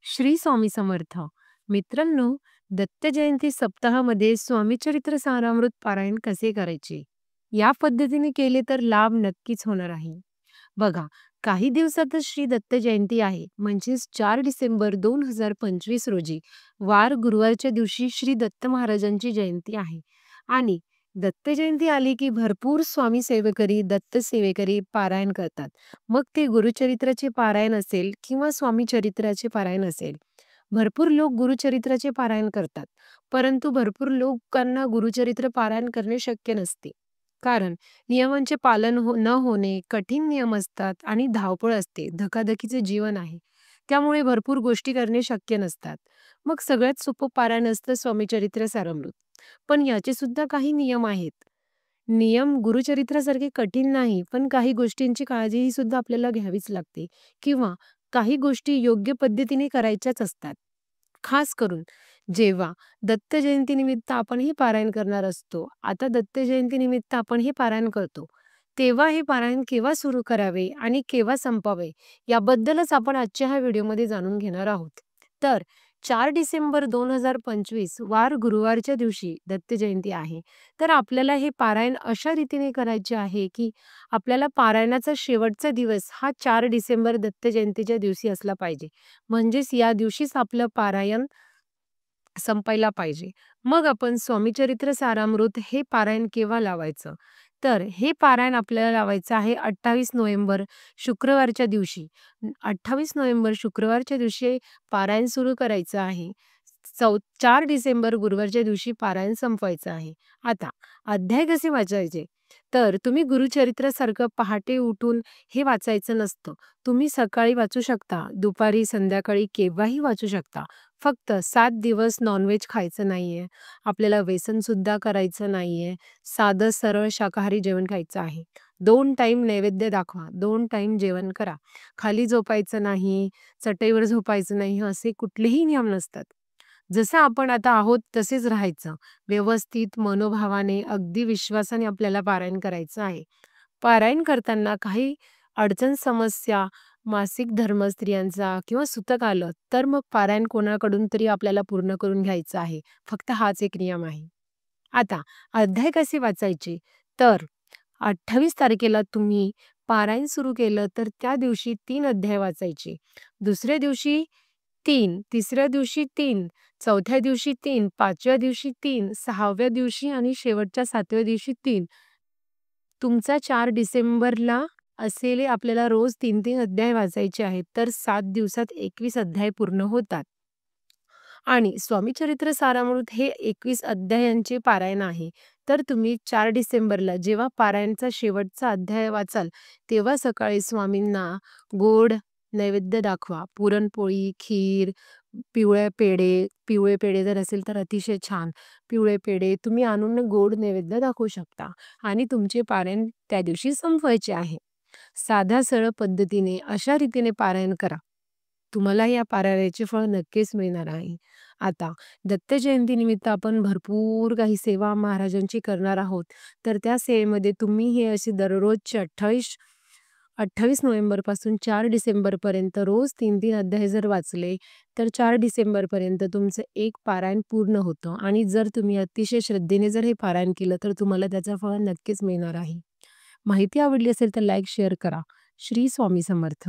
श्री स्वामी समर्थ. मित्रांनो, दत्त जयंती सप्ताहामध्ये स्वामीचरित्र सारामृत पारायण कसे करायचे? या पद्धतीने केले तर लाभ नक्कीच होणार आहे. बघा, काही दिवसातच श्री दत्त जयंती आहे. म्हणजेच 4 डिसेंबर 2025 रोजी वार गुरुवारच्या दिवशी श्री दत्त महाराजांची जयंती आहे. आणि दत्त जयंती आली की भरपूर स्वामी सेवेकरी, दत्त सेवेकरी पारायण करतात. मग ते गुरुचरित्राचे पारायण असेल किंवा स्वामी चरित्राचे पारायण असेल. भरपूर लोक गुरुचरित्राचे पारायण करतात. परंतु भरपूर लोकांना गुरुचरित्र पारायण करणे शक्य नसते. कारण नियमांचे पालन न होणे, कठीण नियम असतात आणि धावपळ असते, धकाधकीचे जीवन आहे. त्यामुळे भरपूर गोष्टी करणे शक्य नसतात. मग सगळ्यात सोपं पारायण असतं स्वामीचरित्र सारामृत. पण याचे सुद्धा काही नियम आहेत. नियम गुरुचरित्रासारखे कठीण नाही, पण काही गोष्टींची काळजीही सुद्धा आपल्याला घ्यावीच लागते किंवा काही गोष्टी योग्य पद्धतीने करायच्याच असतात. खास करून जेव्हा दत्त जयंतीनिमित्त आपण हे पारायण करणार असतो. आता दत्त जयंतीनिमित्त आपण हे पारायण करतो. तेव्हा हे पारायण केव्हा सुरू करावे आणि केव्हा संपवावे याबद्दलच आपण आजच्या ह्या व्हिडिओमध्ये जाणून घेणार आहोत. तर 4 डिसेंबर 2025 वार गुरुवारच्या दिवशी दत्त जयंती आहे. तर आपल्याला हे पारायण अशा रीतीने करायचे आहे, की आपल्याला पारायणाचा शेवटचा दिवस हा 4 डिसेंबर दत्त जयंतीच्या दिवशी असला पाहिजे. म्हणजेच या दिवशीच आपलं पारायण संपायला पाहिजे. मग आपण स्वामीचरित्र सारामृत हे पारायण केव्हा लावायचं? तर हे पारायण आपल्याला लावायचं आहे 28 नोव्हेंबर शुक्रवारच्या दिवशी. 28 नोव्हेंबर शुक्रवारच्या दिवशी पारायण सुरू करायचं आहे. 4 डिसेंबर गुरुवारच्या दिवशी पारायण संपवायचं आहे. आता अध्याय कसे वाचायचे? तर तुम्ही गुरुचरित्रासारखं पहाटे उठून हे वाचायचं नसतं. तुम्ही सकाळी वाचू शकता, दुपारी, संध्याकाळी केव्हाही वाचू शकता. फक्त 7 दिवस नॉनव्हेज खायचं नाहीये. आपल्याला व्यसनसुद्धा करायचं नाहीये. साधं सरळ शाकाहारी जेवण खायचं आहे. 2 टाईम नैवेद्य दाखवा, 2 टाईम जेवण करा. खाली झोपायचं नाही, चटईवर झोपायचं नाही, असे कुठलेही नियम नसतात. जसं आपण आता आहोत तसेच राहायचं. व्यवस्थित मनोभावाने, अगदी विश्वासाने आपल्याला पारायण करायचं आहे. पारायण करताना काही अडचण, समस्या, मासिक धर्म स्त्रियांचा किंवा सुतक आलं, तर मग पारायण कोणाकडून तरी आपल्याला पूर्ण करून घ्यायचं आहे. फक्त हाच एक नियम आहे. आता अध्याय कसे वाचायचे? तर 28 तारखेला तुम्ही पारायण सुरू केलं, तर त्या दिवशी 3 अध्याय वाचायचे. दुसऱ्या दिवशी 3, तिसऱ्या दिवशी 3, चौथ्या दिवशी 3, 5व्या दिवशी 3, 6व्या दिवशी आणि शेवटच्या 7व्या दिवशी 3. तुमचा 4 डिसेंबरला असलेले आपल्याला रोज 3-3 अध्याय वाचायचे आहेत. तर 7 दिवसात 21 अध्याय पूर्ण होतात. आणि स्वामीचरित्र सारामृत हे 21 अध्यायांचे पारायण आहे. तर तुम्ही 4 डिसेंबरला जेव्हा पारायणचा शेवटचा अध्याय वाचाल, तेव्हा सकाळी स्वामींना गोड नैवेद्य दाखवा. पुरणपोळी, खीर, पिवळे पेढे जर असेल तर अतिशय छान. पिवळे पेढे तुम्ही आणून गोड नैवेद्य दाखवू शकता आणि तुमचे पारायण त्या दिवशी संपवायचे आहे. साध्या सरळ पद्धतीने अशा रीतीने पारायण करा. तुम्हाला या पारायणाचे फळ नक्कीच मिळणार आहे. आता दत्त जयंतीनिमित्त आपण भरपूर काही सेवा महाराजांची करणार आहोत. तर त्या सेवेमध्ये तुम्ही हे असे दररोजचे 28 नोव्हेंबरपासून 4 डिसेंबरपर्यंत रोज 3-3 अध्याय जर वाचले, तर 4 डिसेंबरपर्यंत तुमचं एक पारायण पूर्ण होतं आणि जर तुम्ही अतिशय श्रद्धेने जर हे पारायण केलं, तर तुम्हाला त्याचं फळ नक्कीच मिळणार आहे. माहिती आवडली असेल तर लाईक, शेअर करा. श्री स्वामी समर्थ.